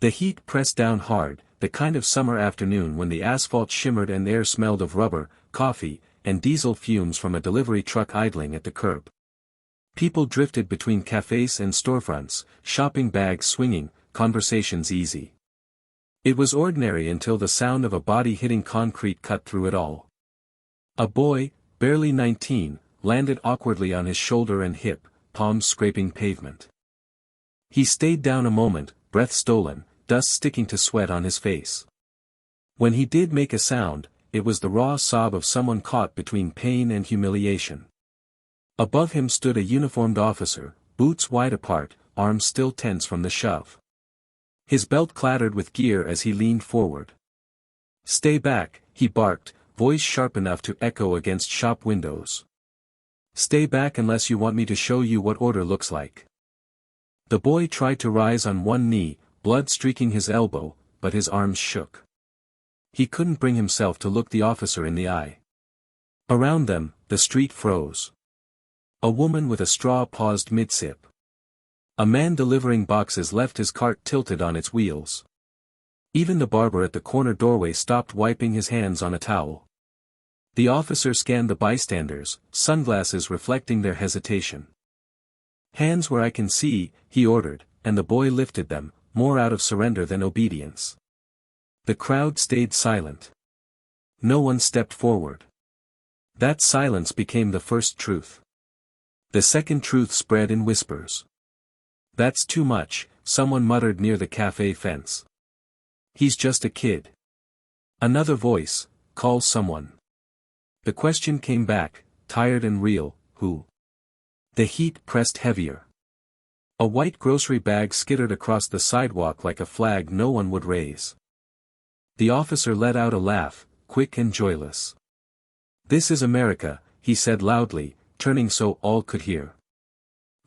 The heat pressed down hard, the kind of summer afternoon when the asphalt shimmered and air smelled of rubber, coffee, and diesel fumes from a delivery truck idling at the curb. People drifted between cafes and storefronts, shopping bags swinging, conversations easy. It was ordinary until the sound of a body hitting concrete cut through it all. A boy, barely 19, landed awkwardly on his shoulder and hip, palms scraping pavement. He stayed down a moment, breath stolen, dust sticking to sweat on his face. When he did make a sound, it was the raw sob of someone caught between pain and humiliation. Above him stood a uniformed officer, boots wide apart, arms still tense from the shove. His belt clattered with gear as he leaned forward. "Stay back," he barked, voice sharp enough to echo against shop windows. "Stay back unless you want me to show you what order looks like." The boy tried to rise on one knee, blood streaking his elbow, but his arms shook. He couldn't bring himself to look the officer in the eye. Around them, the street froze. A woman with a straw paused mid-sip. A man delivering boxes left his cart tilted on its wheels. Even the barber at the corner doorway stopped wiping his hands on a towel. The officer scanned the bystanders, sunglasses reflecting their hesitation. "Hands where I can see," he ordered, and the boy lifted them, more out of surrender than obedience. The crowd stayed silent. No one stepped forward. That silence became the first truth. The second truth spread in whispers. "That's too much," someone muttered near the cafe fence. "He's just a kid." Another voice, "Call someone." The question came back, tired and real, "Who?" The heat pressed heavier. A white grocery bag skittered across the sidewalk like a flag no one would raise. The officer let out a laugh, quick and joyless. "This is America," he said loudly, turning so all could hear.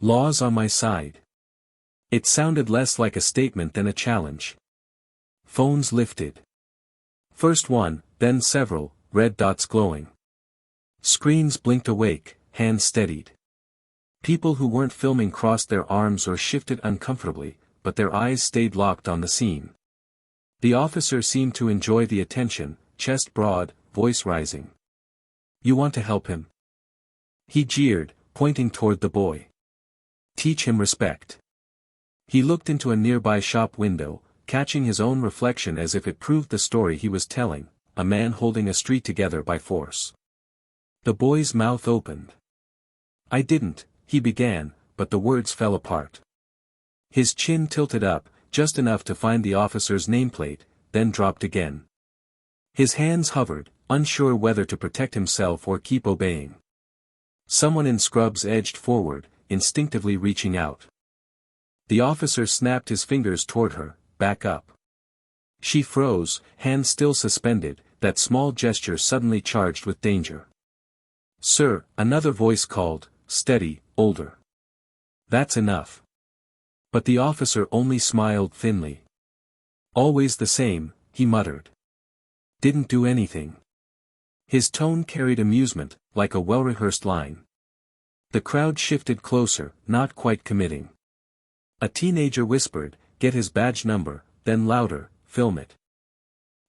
"Law's on my side." It sounded less like a statement than a challenge. Phones lifted. First one, then several, red dots glowing. Screens blinked awake, hands steadied. People who weren't filming crossed their arms or shifted uncomfortably, but their eyes stayed locked on the scene. The officer seemed to enjoy the attention, chest broad, voice rising. "You want to help him?" He jeered, pointing toward the boy. "Teach him respect." He looked into a nearby shop window, catching his own reflection as if it proved the story he was telling, a man holding a street together by force. The boy's mouth opened. "I didn't," he began, but the words fell apart. His chin tilted up, just enough to find the officer's nameplate, then dropped again. His hands hovered, unsure whether to protect himself or keep obeying. Someone in scrubs edged forward, instinctively reaching out. The officer snapped his fingers toward her, "Back up." She froze, hands still suspended, that small gesture suddenly charged with danger. "Sir," another voice called, steady, older. "That's enough." But the officer only smiled thinly. "Always the same," he muttered. "Didn't do anything." His tone carried amusement, like a well-rehearsed line. The crowd shifted closer, not quite committing. A teenager whispered, "Get his badge number," then louder, "Film it."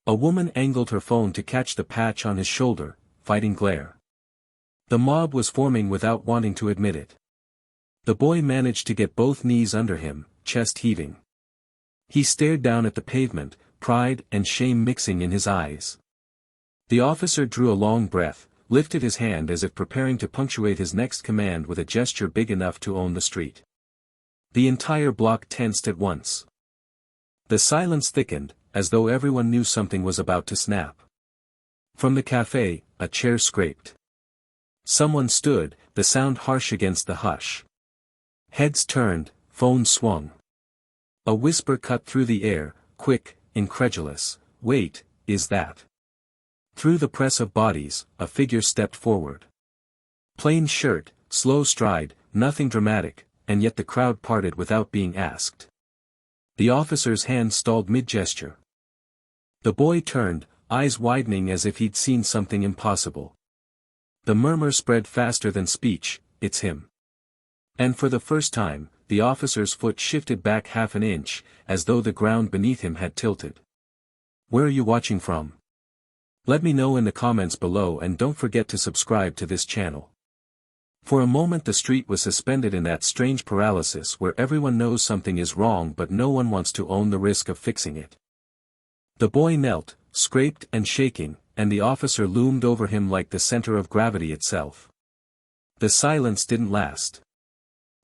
A woman angled her phone to catch the patch on his shoulder, fighting glare. The mob was forming without wanting to admit it. The boy managed to get both knees under him, chest heaving. He stared down at the pavement, pride and shame mixing in his eyes. The officer drew a long breath, lifted his hand as if preparing to punctuate his next command with a gesture big enough to own the street. The entire block tensed at once. The silence thickened, as though everyone knew something was about to snap. From the cafe, a chair scraped. Someone stood, the sound harsh against the hush. Heads turned, phones swung. A whisper cut through the air, quick, incredulous, "Wait, is that?" Through the press of bodies, a figure stepped forward. Plain shirt, slow stride, nothing dramatic, and yet the crowd parted without being asked. The officer's hand stalled mid-gesture. The boy turned, eyes widening as if he'd seen something impossible. The murmur spread faster than speech, "It's him." And for the first time, the officer's foot shifted back half an inch, as though the ground beneath him had tilted. "Where are you watching from? Let me know in the comments below, and don't forget to subscribe to this channel." For a moment the street was suspended in that strange paralysis where everyone knows something is wrong but no one wants to own the risk of fixing it. The boy knelt, scraped and shaking, and the officer loomed over him like the center of gravity itself. The silence didn't last.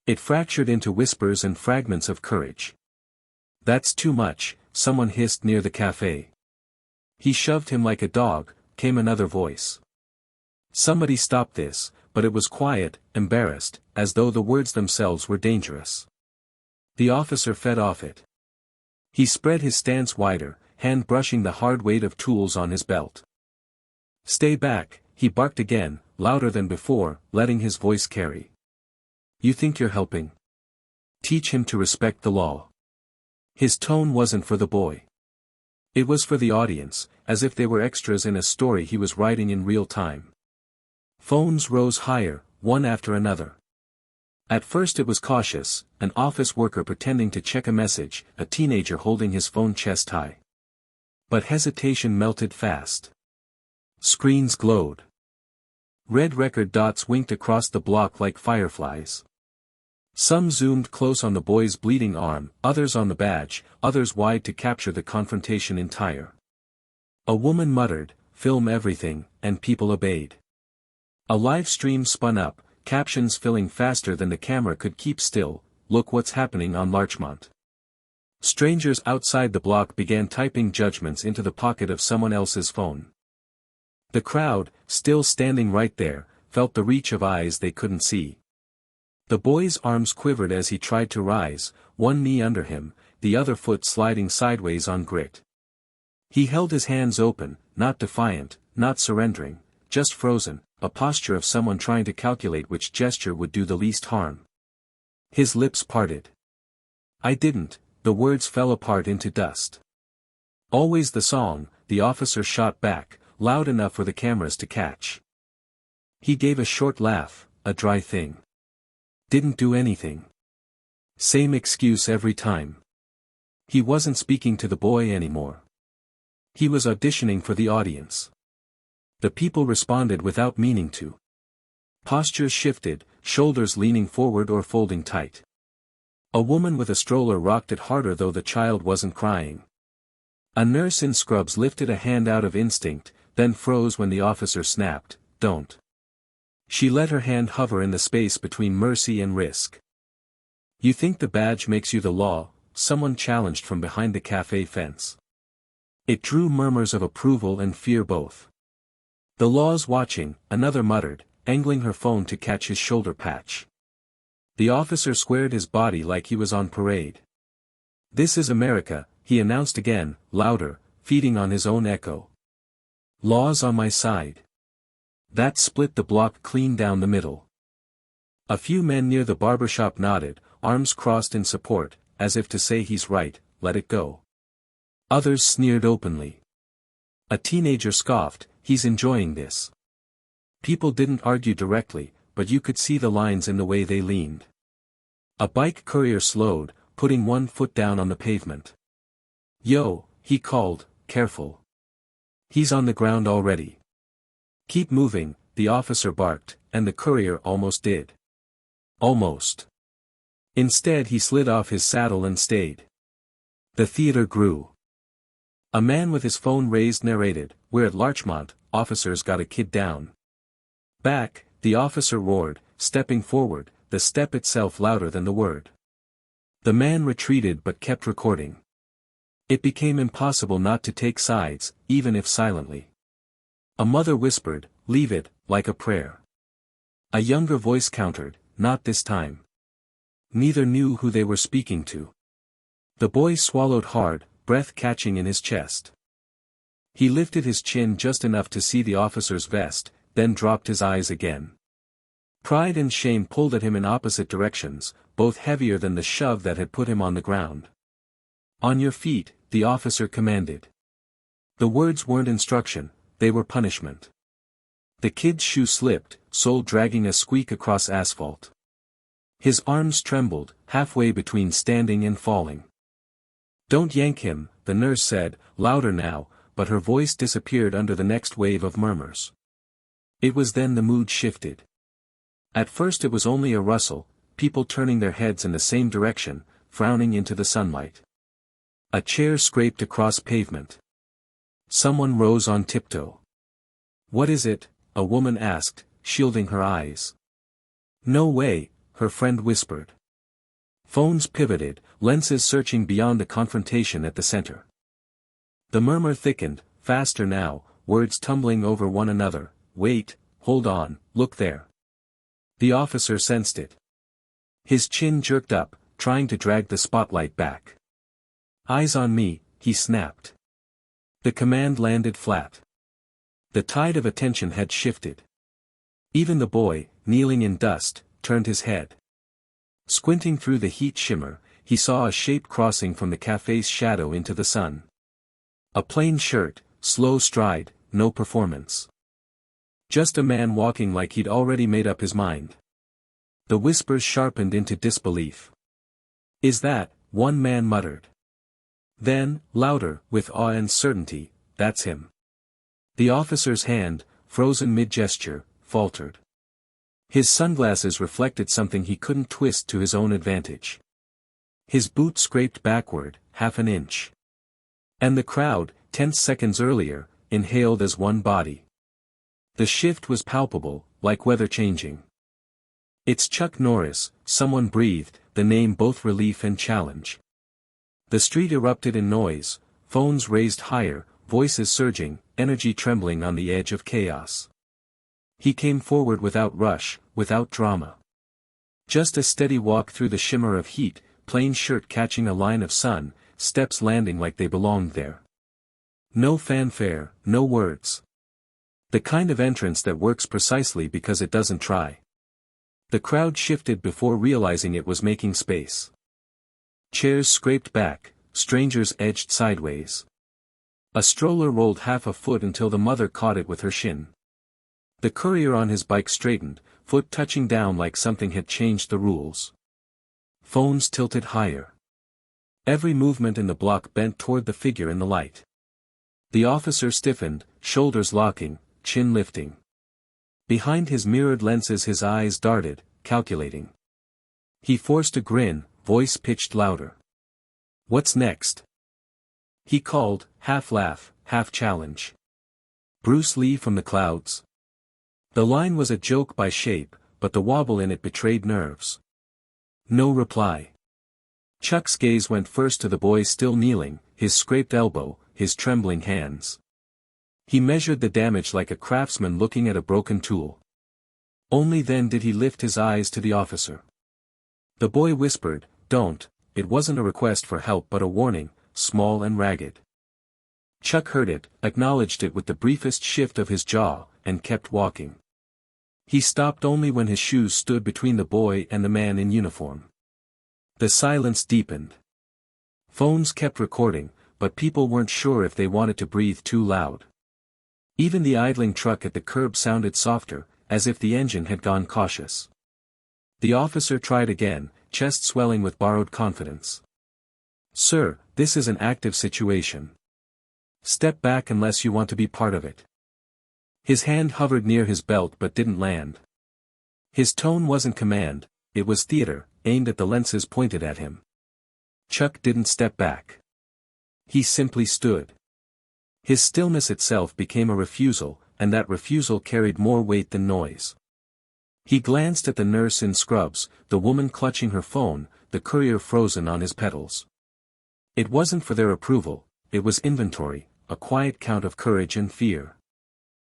It fractured into whispers and fragments of courage. "That's too much," someone hissed near the cafe. "He shoved him like a dog," came another voice. Somebody stopped this, but it was quiet, embarrassed, as though the words themselves were dangerous. The officer fed off it. He spread his stance wider, hand brushing the hard weight of tools on his belt. "Stay back," he barked again, louder than before, letting his voice carry. "You think you're helping? Teach him to respect the law." His tone wasn't for the boy. It was for the audience, as if they were extras in a story he was writing in real time. Phones rose higher, one after another. At first it was cautious, an office worker pretending to check a message, a teenager holding his phone chest high. But hesitation melted fast. Screens glowed. Red record dots winked across the block like fireflies. Some zoomed close on the boy's bleeding arm, others on the badge, others wide to capture the confrontation entire. A woman muttered, "Film everything," and people obeyed. A live stream spun up, captions filling faster than the camera could keep still. "Look what's happening on Larchmont." Strangers outside the block began typing judgments into the pocket of someone else's phone. The crowd, still standing right there, felt the reach of eyes they couldn't see. The boy's arms quivered as he tried to rise, one knee under him, the other foot sliding sideways on grit. He held his hands open, not defiant, not surrendering, just frozen, a posture of someone trying to calculate which gesture would do the least harm. His lips parted. "I didn't," the words fell apart into dust. "Always the song," the officer shot back, loud enough for the cameras to catch. He gave a short laugh, a dry thing. "Didn't do anything. Same excuse every time." He wasn't speaking to the boy anymore. He was auditioning for the audience. The people responded without meaning to. Postures shifted, shoulders leaning forward or folding tight. A woman with a stroller rocked it harder though the child wasn't crying. A nurse in scrubs lifted a hand out of instinct, then froze when the officer snapped, "Don't." She let her hand hover in the space between mercy and risk. "You think the badge makes you the law?" someone challenged from behind the cafe fence. It drew murmurs of approval and fear both. "The law's watching," another muttered, angling her phone to catch his shoulder patch. The officer squared his body like he was on parade. "This is America," he announced again, louder, feeding on his own echo. "Law's on my side." That split the block clean down the middle. A few men near the barbershop nodded, arms crossed in support, as if to say he's right, let it go. Others sneered openly. A teenager scoffed, "He's enjoying this." People didn't argue directly, but you could see the lines in the way they leaned. A bike courier slowed, putting one foot down on the pavement. "Yo," he called, "careful. He's on the ground already." "Keep moving," the officer barked, and the courier almost did. Almost. Instead he slid off his saddle and stayed. The theater grew. A man with his phone raised narrated, "We're at Larchmont, officers got a kid down." "Back," the officer roared, stepping forward, the step itself louder than the word. The man retreated but kept recording. It became impossible not to take sides, even if silently. A mother whispered, "Leave it," like a prayer. A younger voice countered, "Not this time." Neither knew who they were speaking to. The boy swallowed hard, breath catching in his chest. He lifted his chin just enough to see the officer's vest, then dropped his eyes again. Pride and shame pulled at him in opposite directions, both heavier than the shove that had put him on the ground. "On your feet," the officer commanded. The words weren't instruction, they were punishment. The kid's shoe slipped, sole dragging a squeak across asphalt. His arms trembled, halfway between standing and falling. "Don't yank him," the nurse said, louder now, but her voice disappeared under the next wave of murmurs. It was then the mood shifted. At first it was only a rustle, people turning their heads in the same direction, frowning into the sunlight. A chair scraped across pavement. Someone rose on tiptoe. "What is it?" a woman asked, shielding her eyes. "No way," her friend whispered. Phones pivoted, lenses searching beyond the confrontation at the center. The murmur thickened, faster now, words tumbling over one another. "Wait, hold on, look there." The officer sensed it. His chin jerked up, trying to drag the spotlight back. "Eyes on me," he snapped. The command landed flat. The tide of attention had shifted. Even the boy, kneeling in dust, turned his head. Squinting through the heat shimmer, he saw a shape crossing from the cafe's shadow into the sun. A plain shirt, slow stride, no performance. Just a man walking like he'd already made up his mind. The whispers sharpened into disbelief. "Is that," one man muttered. Then, louder, with awe and certainty, "That's him." The officer's hand, frozen mid-gesture, faltered. His sunglasses reflected something he couldn't twist to his own advantage. His boot scraped backward, half an inch. And the crowd, tense seconds earlier, inhaled as one body. The shift was palpable, like weather changing. "It's Chuck Norris," someone breathed, the name both relief and challenge. The street erupted in noise, phones raised higher, voices surging, energy trembling on the edge of chaos. He came forward without rush, without drama. Just a steady walk through the shimmer of heat, plain shirt catching a line of sun, steps landing like they belonged there. No fanfare, no words. The kind of entrance that works precisely because it doesn't try. The crowd shifted before realizing it was making space. Chairs scraped back, strangers edged sideways. A stroller rolled half a foot until the mother caught it with her shin. The courier on his bike straightened, foot touching down like something had changed the rules. Phones tilted higher. Every movement in the block bent toward the figure in the light. The officer stiffened, shoulders locking, chin lifting. Behind his mirrored lenses his eyes darted, calculating. He forced a grin, voice pitched louder. "What's next?" He called, half laugh, half challenge. "Bruce Lee from the clouds?" The line was a joke by shape, but the wobble in it betrayed nerves. No reply. Chuck's gaze went first to the boy still kneeling, his scraped elbow, his trembling hands. He measured the damage like a craftsman looking at a broken tool. Only then did he lift his eyes to the officer. The boy whispered, "Don't." It wasn't a request for help but a warning, small and ragged. Chuck heard it, acknowledged it with the briefest shift of his jaw, and kept walking. He stopped only when his shoes stood between the boy and the man in uniform. The silence deepened. Phones kept recording, but people weren't sure if they wanted to breathe too loud. Even the idling truck at the curb sounded softer, as if the engine had gone cautious. The officer tried again, chest swelling with borrowed confidence. "Sir, this is an active situation. Step back unless you want to be part of it." His hand hovered near his belt but didn't land. His tone wasn't command, it was theater, aimed at the lenses pointed at him. Chuck didn't step back. He simply stood. His stillness itself became a refusal, and that refusal carried more weight than noise. He glanced at the nurse in scrubs, the woman clutching her phone, the courier frozen on his pedals. It wasn't for their approval, it was inventory, a quiet count of courage and fear.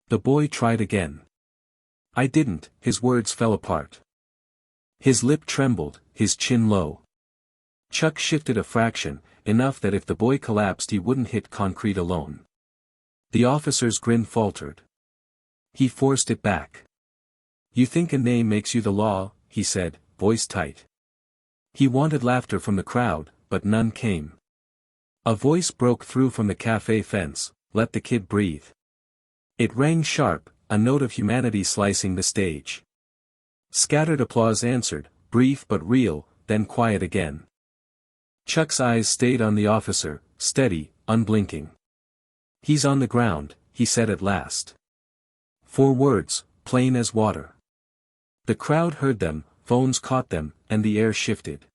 The boy tried again. "I didn't," his words fell apart. His lip trembled, his chin low. Chuck shifted a fraction, enough that if the boy collapsed he wouldn't hit concrete alone. The officer's grin faltered. He forced it back. "You think a name makes you the law," he said, voice tight. He wanted laughter from the crowd, but none came. A voice broke through from the cafe fence, "Let the kid breathe." It rang sharp, a note of humanity slicing the stage. Scattered applause answered, brief but real, then quiet again. Chuck's eyes stayed on the officer, steady, unblinking. "He's on the ground," he said at last. 4 words, plain as water. The crowd heard them, phones caught them, and the air shifted.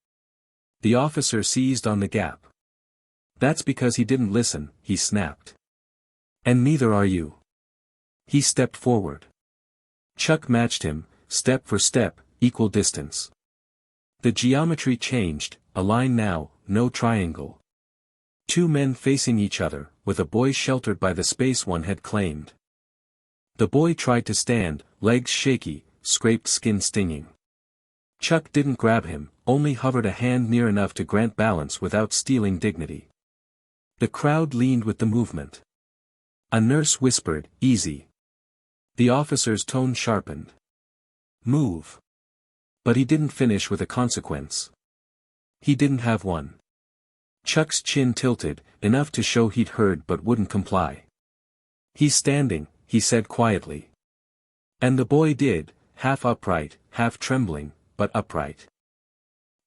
The officer seized on the gap. "That's because he didn't listen," he snapped. "And neither are you." He stepped forward. Chuck matched him, step for step, equal distance. The geometry changed, a line now, no triangle. 2 men facing each other, with a boy sheltered by the space one had claimed. The boy tried to stand, legs shaky, scraped skin stinging. Chuck didn't grab him, only hovered a hand near enough to grant balance without stealing dignity. The crowd leaned with the movement. A nurse whispered, "Easy." The officer's tone sharpened. "Move." But he didn't finish with a consequence. He didn't have one. Chuck's chin tilted, enough to show he'd heard but wouldn't comply. "He's standing," he said quietly. And the boy did, half upright, half trembling, but upright.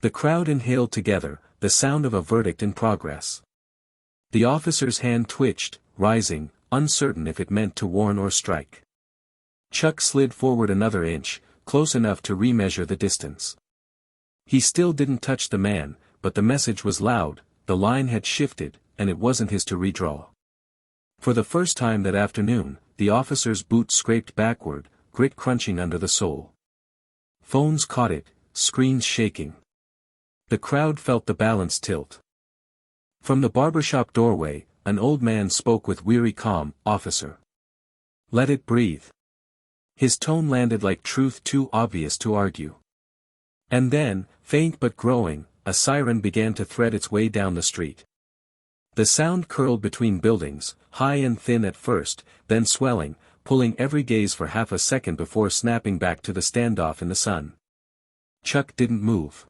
The crowd inhaled together, the sound of a verdict in progress. The officer's hand twitched, rising, uncertain if it meant to warn or strike. Chuck slid forward another inch, close enough to remeasure the distance. He still didn't touch the man, but the message was loud, the line had shifted, and it wasn't his to redraw. For the first time that afternoon, the officer's boot scraped backward, grit crunching under the sole. Phones caught it, screens shaking. The crowd felt the balance tilt. From the barbershop doorway, an old man spoke with weary calm, "Officer. Let it breathe." His tone landed like truth too obvious to argue. And then, faint but growing, a siren began to thread its way down the street. The sound curled between buildings, high and thin at first, then swelling, pulling every gaze for half a second before snapping back to the standoff in the sun. Chuck didn't move.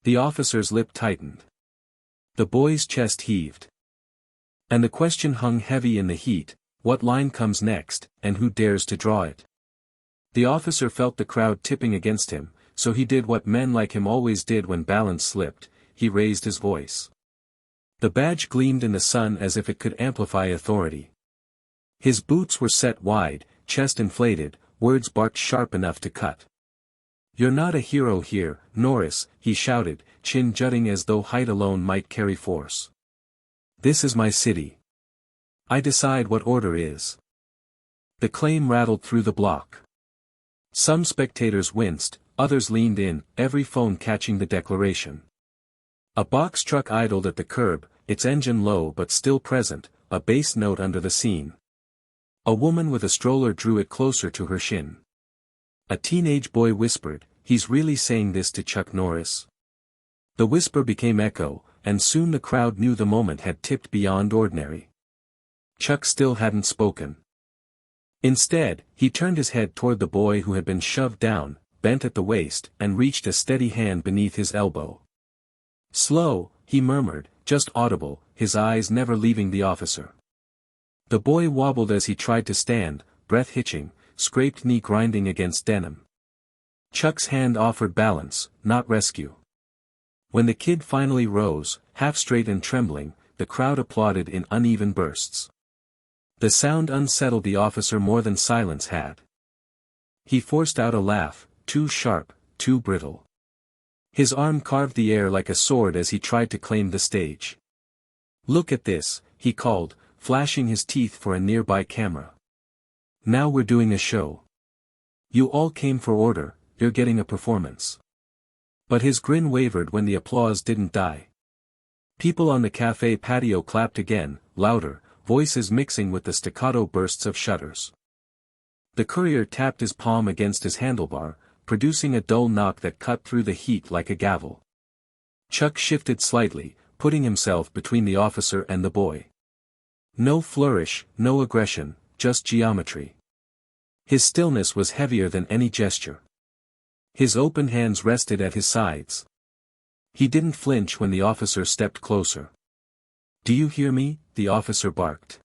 The officer's lip tightened. The boy's chest heaved. And the question hung heavy in the heat, what line comes next, and who dares to draw it? The officer felt the crowd tipping against him, so he did what men like him always did when balance slipped, he raised his voice. The badge gleamed in the sun as if it could amplify authority. His boots were set wide, chest inflated, words barked sharp enough to cut. "You're not a hero here, Norris," he shouted, chin jutting as though height alone might carry force. "This is my city. I decide what order is." The claim rattled through the block. Some spectators winced, others leaned in, every phone catching the declaration. A box truck idled at the curb, its engine low but still present, a bass note under the scene. A woman with a stroller drew it closer to her shin. A teenage boy whispered, "He's really saying this to Chuck Norris." The whisper became echo, and soon the crowd knew the moment had tipped beyond ordinary. Chuck still hadn't spoken. Instead, he turned his head toward the boy who had been shoved down, bent at the waist, and reached a steady hand beneath his elbow. "Slow," he murmured, just audible, his eyes never leaving the officer. The boy wobbled as he tried to stand, breath hitching, scraped knee grinding against denim. Chuck's hand offered balance, not rescue. When the kid finally rose, half straight and trembling, the crowd applauded in uneven bursts. The sound unsettled the officer more than silence had. He forced out a laugh, too sharp, too brittle. His arm carved the air like a sword as he tried to claim the stage. "Look at this," he called, flashing his teeth for a nearby camera. "Now we're doing a show. You all came for order, you're getting a performance." But his grin wavered when the applause didn't die. People on the cafe patio clapped again, louder, voices mixing with the staccato bursts of shutters. The courier tapped his palm against his handlebar, producing a dull knock that cut through the heat like a gavel. Chuck shifted slightly, putting himself between the officer and the boy. No flourish, no aggression, just geometry. His stillness was heavier than any gesture. His open hands rested at his sides. He didn't flinch when the officer stepped closer. "Do you hear me?" the officer barked.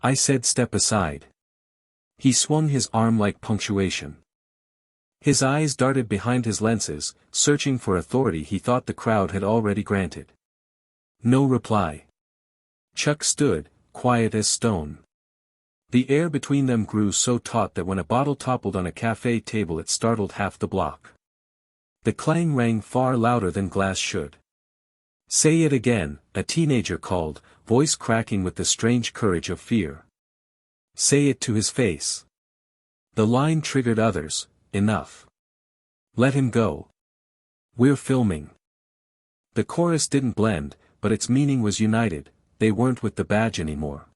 "I said step aside." He swung his arm like punctuation. His eyes darted behind his lenses, searching for authority he thought the crowd had already granted. No reply. Chuck stood, quiet as stone. The air between them grew so taut that when a bottle toppled on a cafe table it startled half the block. The clang rang far louder than glass should. "Say it again," a teenager called, voice cracking with the strange courage of fear. Say it to his face. The line triggered others. "Enough. Let him go. We're filming." The chorus didn't blend, but its meaning was united. They weren't with the badge anymore.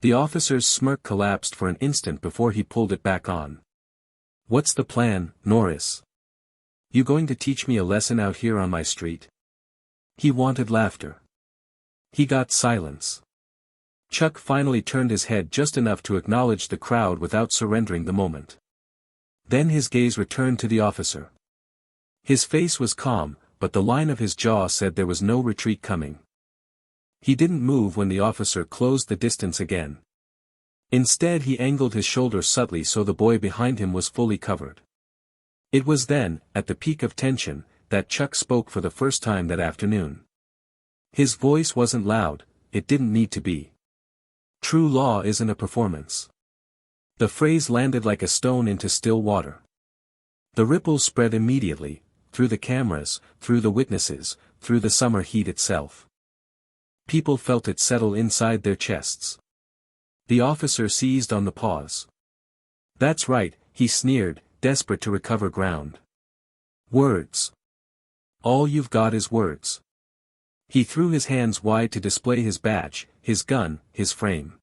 The officer's smirk collapsed for an instant before he pulled it back on. "What's the plan, Norris? You going to teach me a lesson out here on my street?" He wanted laughter. He got silence. Chuck finally turned his head just enough to acknowledge the crowd without surrendering the moment. Then his gaze returned to the officer. His face was calm, but the line of his jaw said there was no retreat coming. He didn't move when the officer closed the distance again. Instead he angled his shoulder subtly so the boy behind him was fully covered. It was then, at the peak of tension, that Chuck spoke for the first time that afternoon. His voice wasn't loud, it didn't need to be. "True law isn't a performance." The phrase landed like a stone into still water. The ripples spread immediately, through the cameras, through the witnesses, through the summer heat itself. People felt it settle inside their chests. The officer seized on the pause. "That's right," he sneered, desperate to recover ground. "Words. All you've got is words." He threw his hands wide to display his badge, his gun, his frame.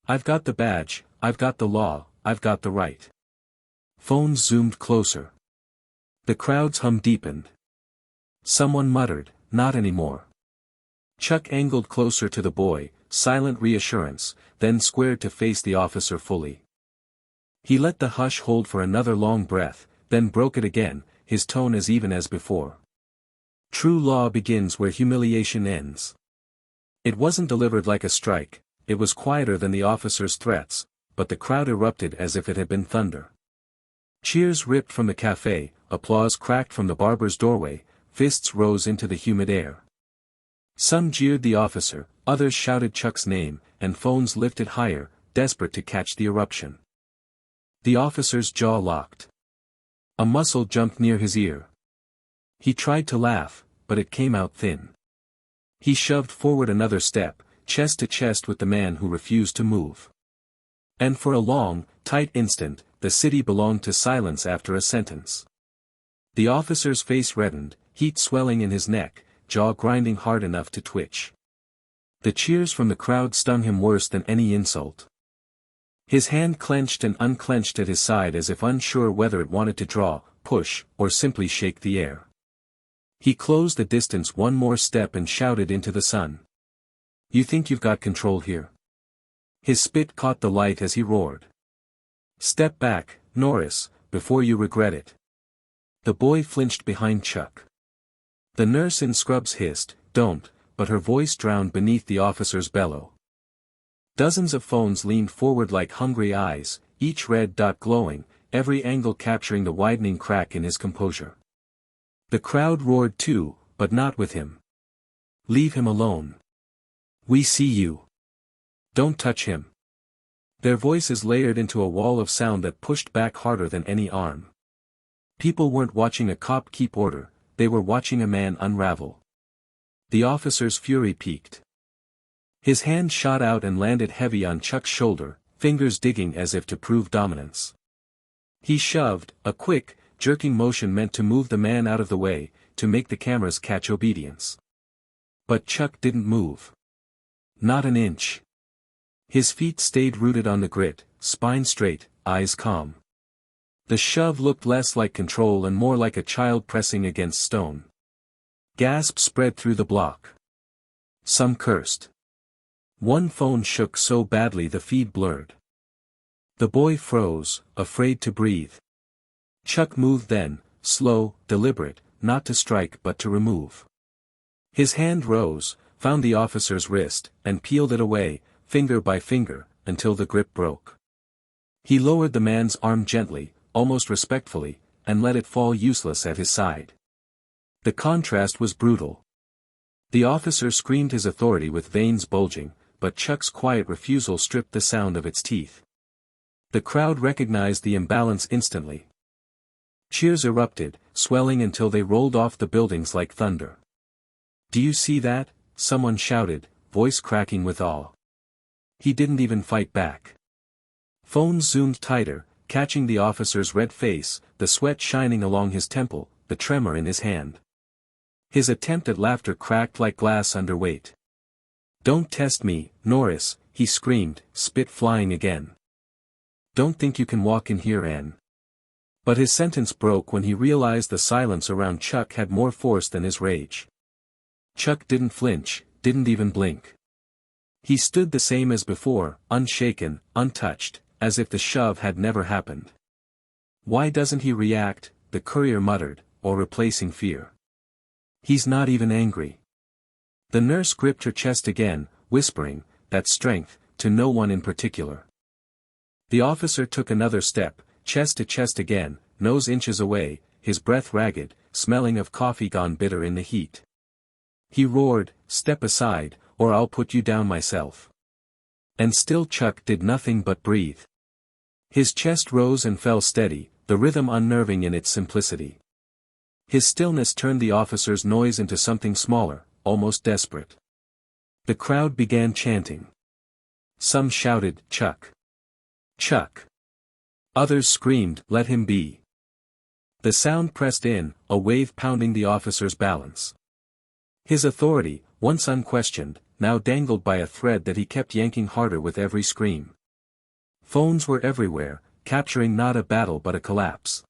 "I've got the badge, I've got the law, I've got the right." Phones zoomed closer. The crowd's hum deepened. Someone muttered, "Not anymore." Chuck angled closer to the boy, silent reassurance, then squared to face the officer fully. He let the hush hold for another long breath, then broke it again, his tone as even as before. "True law begins where humiliation ends." It wasn't delivered like a strike, it was quieter than the officer's threats, but the crowd erupted as if it had been thunder. Cheers ripped from the cafe, applause cracked from the barber's doorway, fists rose into the humid air. Some jeered the officer, others shouted Chuck's name, and phones lifted higher, desperate to catch the eruption. The officer's jaw locked. A muscle jumped near his ear. He tried to laugh, but it came out thin. He shoved forward another step, chest to chest with the man who refused to move. And for a long, tight instant, the city belonged to silence after a sentence. The officer's face reddened, heat swelling in his neck, jaw grinding hard enough to twitch. The cheers from the crowd stung him worse than any insult. His hand clenched and unclenched at his side as if unsure whether it wanted to draw, push, or simply shake the air. He closed the distance one more step and shouted into the sun. "You think you've got control here?" His spit caught the light as he roared. "Step back, Norris, before you regret it." The boy flinched behind Chuck. The nurse in scrubs hissed, "Don't," but her voice drowned beneath the officer's bellow. Dozens of phones leaned forward like hungry eyes, each red dot glowing, every angle capturing the widening crack in his composure. The crowd roared too, but not with him. "Leave him alone. We see you. Don't touch him." Their voices layered into a wall of sound that pushed back harder than any arm. People weren't watching a cop keep order, they were watching a man unravel. The officer's fury peaked. His hand shot out and landed heavy on Chuck's shoulder, fingers digging as if to prove dominance. He shoved, a quick, jerking motion meant to move the man out of the way, to make the cameras catch obedience. But Chuck didn't move. Not an inch. His feet stayed rooted on the grit, spine straight, eyes calm. The shove looked less like control and more like a child pressing against stone. Gasps spread through the block. Some cursed. One phone shook so badly the feed blurred. The boy froze, afraid to breathe. Chuck moved then, slow, deliberate, not to strike but to remove. His hand rose, found the officer's wrist, and peeled it away, finger by finger, until the grip broke. He lowered the man's arm gently, almost respectfully, and let it fall useless at his side. The contrast was brutal. The officer screamed his authority with veins bulging, but Chuck's quiet refusal stripped the sound of its teeth. The crowd recognized the imbalance instantly. Cheers erupted, swelling until they rolled off the buildings like thunder. "Do you see that?" someone shouted, voice cracking with awe. "He didn't even fight back." Phones zoomed tighter, catching the officer's red face, the sweat shining along his temple, the tremor in his hand. His attempt at laughter cracked like glass under weight. "Don't test me, Norris," he screamed, spit flying again. "Don't think you can walk in here, Ann." But his sentence broke when he realized the silence around Chuck had more force than his rage. Chuck didn't flinch, didn't even blink. He stood the same as before, unshaken, untouched, as if the shove had never happened. "Why doesn't he react?" the courier muttered, or replacing fear. "He's not even angry." The nurse gripped her chest again, whispering, "That strength, to no one in particular." The officer took another step, chest to chest again, nose inches away, his breath ragged, smelling of coffee gone bitter in the heat. He roared, "Step aside, or I'll put you down myself." And still Chuck did nothing but breathe. His chest rose and fell steady, the rhythm unnerving in its simplicity. His stillness turned the officer's noise into something smaller, almost desperate. The crowd began chanting. Some shouted, "Chuck! Chuck!" Others screamed, "Let him be!" The sound pressed in, a wave pounding the officer's balance. His authority, once unquestioned, now dangled by a thread that he kept yanking harder with every scream. Phones were everywhere, capturing not a battle but a collapse.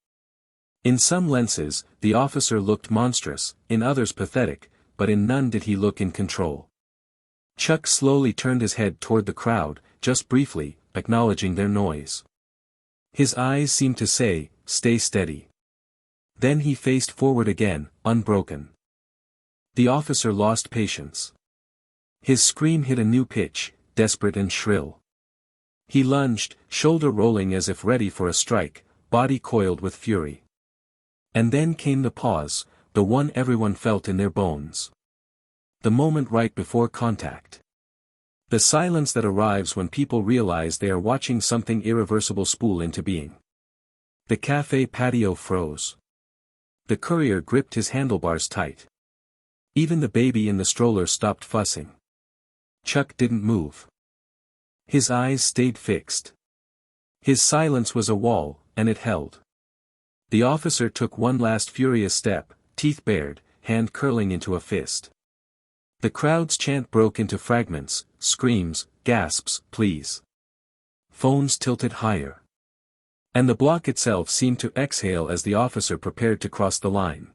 In some lenses, the officer looked monstrous, in others pathetic, but in none did he look in control. Chuck slowly turned his head toward the crowd, just briefly, acknowledging their noise. His eyes seemed to say, "Stay steady." Then he faced forward again, unbroken. The officer lost patience. His scream hit a new pitch, desperate and shrill. He lunged, shoulder rolling as if ready for a strike, body coiled with fury. And then came the pause, the one everyone felt in their bones. The moment right before contact. The silence that arrives when people realize they are watching something irreversible spool into being. The cafe patio froze. The courier gripped his handlebars tight. Even the baby in the stroller stopped fussing. Chuck didn't move. His eyes stayed fixed. His silence was a wall, and it held. The officer took one last furious step, teeth bared, hand curling into a fist. The crowd's chant broke into fragments, screams, gasps, pleas. Phones tilted higher. And the block itself seemed to exhale as the officer prepared to cross the line.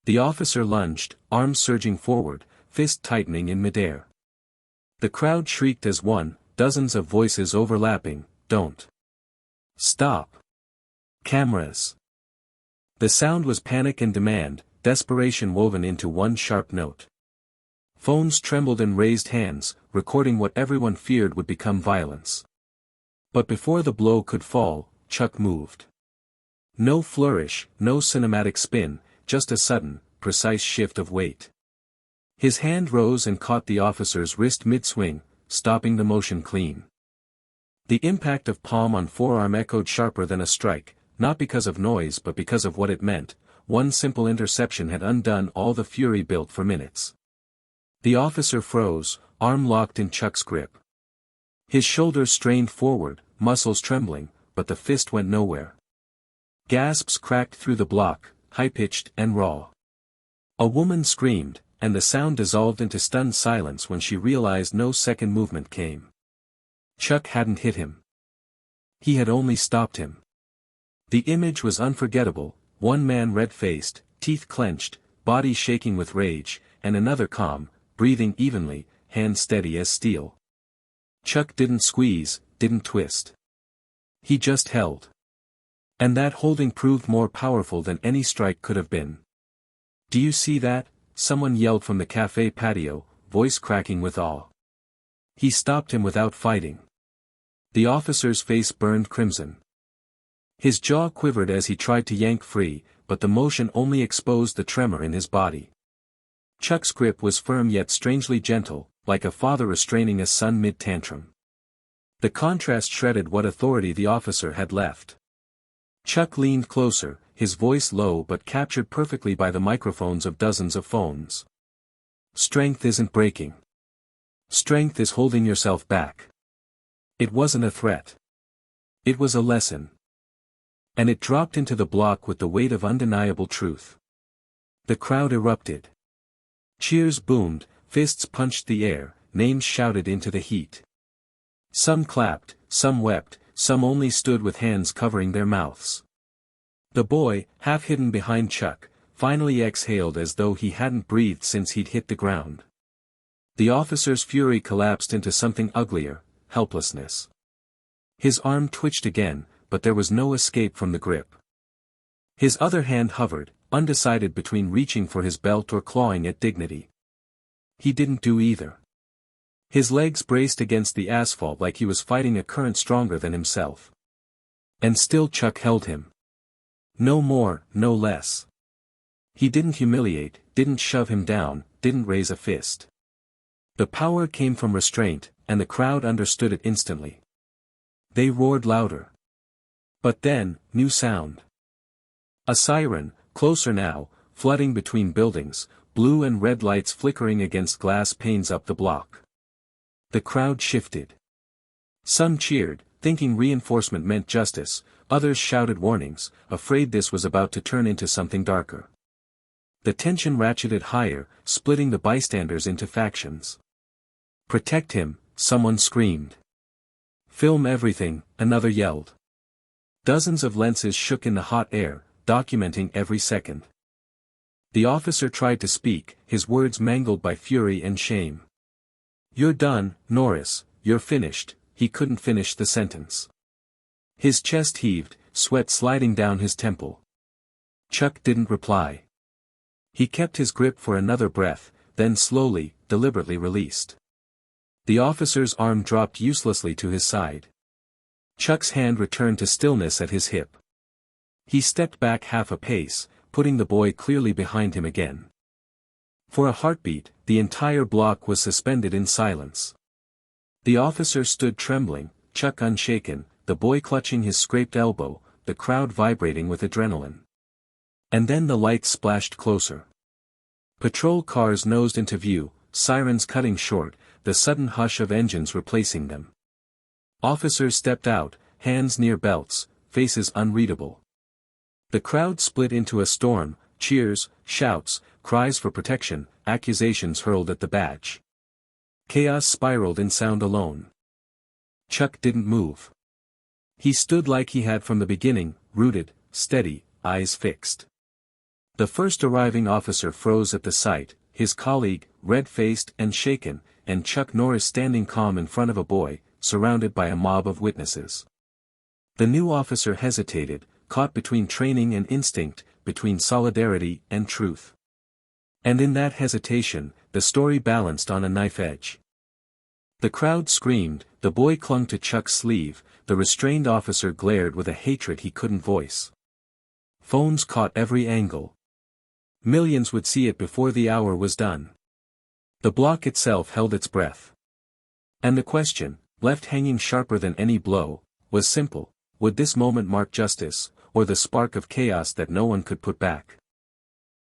The officer lunged, arms surging forward, fist tightening in midair. The crowd shrieked as one, dozens of voices overlapping, "Don't! Stop! Cameras!" The sound was panic and demand, desperation woven into one sharp note. Phones trembled and raised hands, recording what everyone feared would become violence. But before the blow could fall, Chuck moved. No flourish, no cinematic spin, just a sudden, precise shift of weight. His hand rose and caught the officer's wrist mid-swing, stopping the motion clean. The impact of palm on forearm echoed sharper than a strike, not because of noise but because of what it meant. One simple interception had undone all the fury built for minutes. The officer froze, arm locked in Chuck's grip. His shoulders strained forward, muscles trembling, but the fist went nowhere. Gasps cracked through the block, high-pitched and raw. A woman screamed, and the sound dissolved into stunned silence when she realized no second movement came. Chuck hadn't hit him. He had only stopped him. The image was unforgettable, one man red-faced, teeth clenched, body shaking with rage, and another calm, breathing evenly, hand steady as steel. Chuck didn't squeeze, didn't twist. He just held. And that holding proved more powerful than any strike could have been. "Do you see that?" someone yelled from the cafe patio, voice cracking with awe. He stopped him without fighting. The officer's face burned crimson. His jaw quivered as he tried to yank free, but the motion only exposed the tremor in his body. Chuck's grip was firm yet strangely gentle, like a father restraining a son mid-tantrum. The contrast shredded what authority the officer had left. Chuck leaned closer, his voice low but captured perfectly by the microphones of dozens of phones. Strength isn't breaking. Strength is holding yourself back. It wasn't a threat. It was a lesson. And it dropped into the block with the weight of undeniable truth. The crowd erupted. Cheers boomed, fists punched the air, names shouted into the heat. Some clapped, some wept, some only stood with hands covering their mouths. The boy, half hidden behind Chuck, finally exhaled as though he hadn't breathed since he'd hit the ground. The officer's fury collapsed into something uglier, helplessness. His arm twitched again, but there was no escape from the grip. His other hand hovered, undecided between reaching for his belt or clawing at dignity. He didn't do either. His legs braced against the asphalt like he was fighting a current stronger than himself. And still Chuck held him. No more, no less. He didn't humiliate, didn't shove him down, didn't raise a fist. The power came from restraint, and the crowd understood it instantly. They roared louder. But then, new sound. A siren, closer now, flooding between buildings, blue and red lights flickering against glass panes up the block. The crowd shifted. Some cheered, thinking reinforcement meant justice, others shouted warnings, afraid this was about to turn into something darker. The tension ratcheted higher, splitting the bystanders into factions. "Protect him," someone screamed. "Film everything," another yelled. Dozens of lenses shook in the hot air, documenting every second. The officer tried to speak, his words mangled by fury and shame. "You're done, Norris, you're finished." He couldn't finish the sentence. His chest heaved, sweat sliding down his temple. Chuck didn't reply. He kept his grip for another breath, then slowly, deliberately released. The officer's arm dropped uselessly to his side. Chuck's hand returned to stillness at his hip. He stepped back half a pace, putting the boy clearly behind him again. For a heartbeat, the entire block was suspended in silence. The officer stood trembling, Chuck unshaken, the boy clutching his scraped elbow, the crowd vibrating with adrenaline. And then the lights splashed closer. Patrol cars nosed into view, sirens cutting short, the sudden hush of engines replacing them. Officers stepped out, hands near belts, faces unreadable. The crowd split into a storm, cheers, shouts, cries for protection, accusations hurled at the badge. Chaos spiraled in sound alone. Chuck didn't move. He stood like he had from the beginning, rooted, steady, eyes fixed. The first arriving officer froze at the sight, his colleague, red-faced and shaken, and Chuck Norris standing calm in front of a boy, surrounded by a mob of witnesses. The new officer hesitated, caught between training and instinct, between solidarity and truth. And in that hesitation, the story balanced on a knife edge. The crowd screamed, the boy clung to Chuck's sleeve, the restrained officer glared with a hatred he couldn't voice. Phones caught every angle. Millions would see it before the hour was done. The block itself held its breath. And the question, left hanging sharper than any blow, was simple: would this moment mark justice, or the spark of chaos that no one could put back?